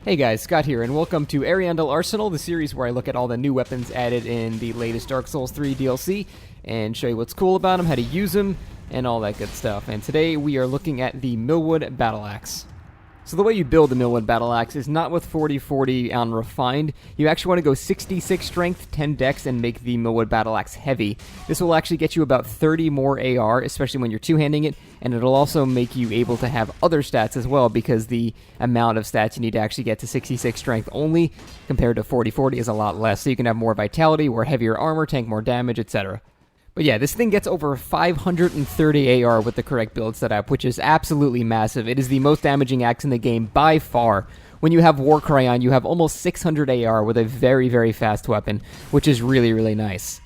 Hey guys, Scott here, and welcome to Ariandel Arsenal, the series where I look at all the new weapons added in the latest Dark Souls 3 DLC and show you what's cool about them, how to use them, and all that good stuff. And today we are looking at the Millwood Battle Axe. So the way you build the Millwood Battle Axe is not with 40-40 on Refined. You actually want to go 66 Strength, 10 Dex, and make the Millwood Battle Axe heavy. This will actually get you about 30 more AR, especially when you're two-handing it, and it'll also make you able to have other stats as well, because the amount of stats you need to actually get to 66 Strength only, compared to 40-40, is a lot less. So you can have more Vitality, or heavier armor, tank more damage, etc. But yeah, this thing gets over 530 AR with the correct build setup, which is absolutely massive. It is the most damaging axe in the game by far. When you have Warcry on, you have almost 600 AR with a very, very fast weapon, which is really, really nice.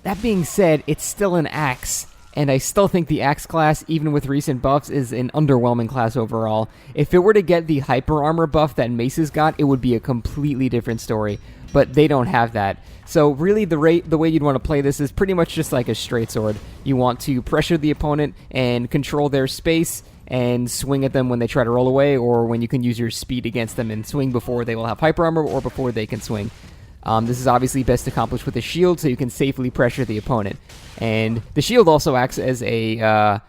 That being said, it's still an axe, and I still think the axe class, even with recent buffs, is an underwhelming class overall. If it were to get the hyper armor buff that Mace's got, it would be a completely different story, but they don't have that. So really the way you'd want to play this is pretty much just like a straight sword. You want to pressure the opponent and control their space and swing at them when they try to roll away, or when you can use your speed against them and swing before they will have hyper armor or before they can swing. This is obviously best accomplished with a shield, so you can safely pressure the opponent. And the shield also acts as a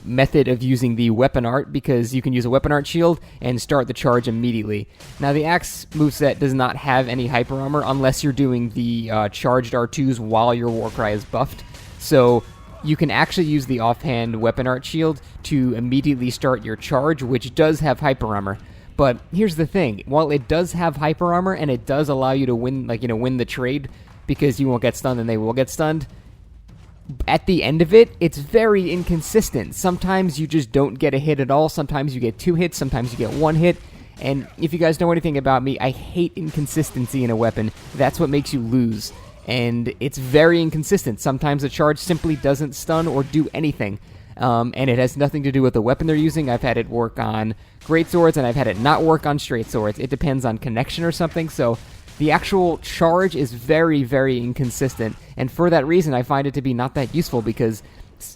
method of using the weapon art, because you can use a weapon art shield and start the charge immediately. Now, the axe moveset does not have any hyper armor unless you're doing the charged R2s while your Warcry is buffed. So you can actually use the offhand weapon art shield to immediately start your charge, which does have hyper armor. But here's the thing, while it does have hyper armor and it does allow you to win the trade, because you won't get stunned and they will get stunned, at the end of it, it's very inconsistent. Sometimes you just don't get a hit at all, sometimes you get 2 hits, sometimes you get 1 hit, and if you guys know anything about me, I hate inconsistency in a weapon. That's what makes you lose, and it's very inconsistent. Sometimes the charge simply doesn't stun or do anything. And it has nothing to do with the weapon they're using. I've had it work on great swords, and I've had it not work on straight swords. It depends on connection or something, so the actual charge is very, very inconsistent, and for that reason, I find it to be not that useful, because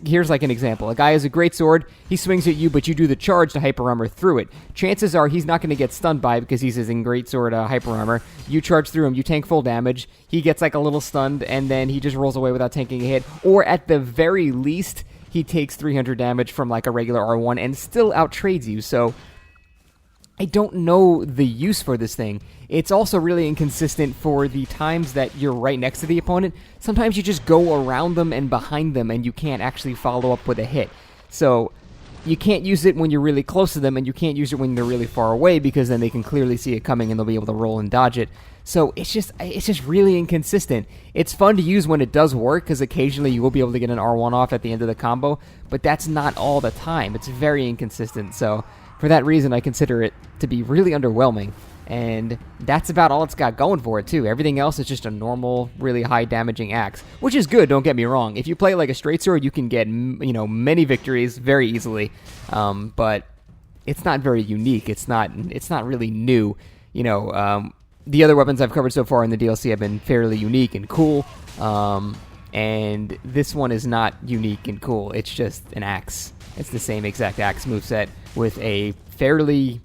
here's like an example. A guy has a great sword, he swings at you, but you do the charge to hyper armor through it. Chances are he's not going to get stunned by it, because he's using great sword hyper armor. You charge through him, you tank full damage, he gets like a little stunned, and then he just rolls away without tanking a hit, or at the very least, he takes 300 damage from like a regular R1 and still outtrades you, so I don't know the use for this thing. It's also really inconsistent for the times that you're right next to the opponent. Sometimes you just go around them and behind them and you can't actually follow up with a hit. So you can't use it when you're really close to them, and you can't use it when they're really far away, because then they can clearly see it coming and they'll be able to roll and dodge it. So it's just really inconsistent. It's fun to use when it does work, because occasionally you will be able to get an R1 off at the end of the combo, but that's not all the time. It's very inconsistent. So for that reason, I consider it to be really underwhelming. And that's about all it's got going for it, too. Everything else is just a normal, really high damaging axe, which is good, don't get me wrong. If you play like a straight sword, you can get, many victories very easily. But it's not very unique. It's not really new. The other weapons I've covered so far in the DLC have been fairly unique and cool. And this one is not unique and cool. It's just an axe. It's the same exact axe moveset with a fairly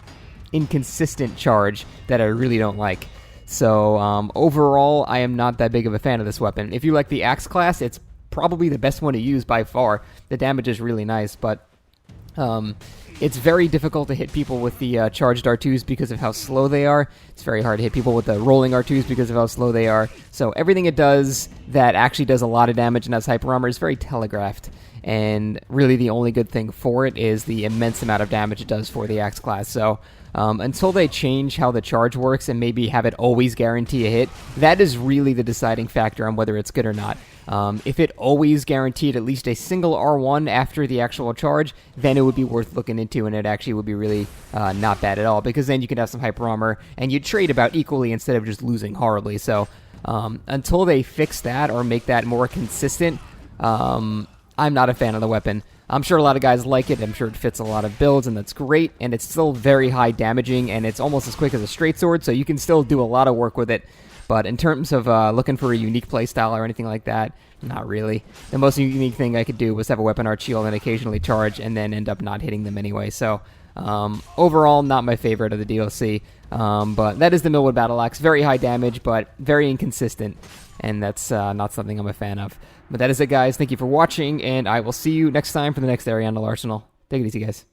inconsistent charge that I really don't like. So overall, I am not that big of a fan of this weapon. If you like the axe class, it's probably the best one to use by far. The damage is really nice, but it's very difficult to hit people with the charged R2s because of how slow they are. It's very hard to hit people with the rolling R2s because of how slow they are. So everything it does that actually does a lot of damage and has hyper armor is very telegraphed. And really the only good thing for it is the immense amount of damage it does for the axe class. So until they change how the charge works and maybe have it always guarantee a hit, that is really the deciding factor on whether it's good or not. If it always guaranteed at least a single R1 after the actual charge, then it would be worth looking into, and it actually would be really not bad at all, because then you can have some hyper armor and you trade about equally instead of just losing horribly. So until they fix that or make that more consistent, I'm not a fan of the weapon. I'm sure a lot of guys like it. I'm sure it fits a lot of builds, and that's great. And it's still very high damaging, and it's almost as quick as a straight sword, so you can still do a lot of work with it. But in terms of looking for a unique playstyle or anything like that, not really. The most unique thing I could do was have a weapon art shield and occasionally charge, and then end up not hitting them anyway. So Overall, not my favorite of the DLC, but that is the Millwood Battle Axe. Very high damage, but very inconsistent, and that's not something I'm a fan of. But that is it, guys. Thank you for watching, and I will see you next time for the next Ariandel Arsenal. Take it easy, guys.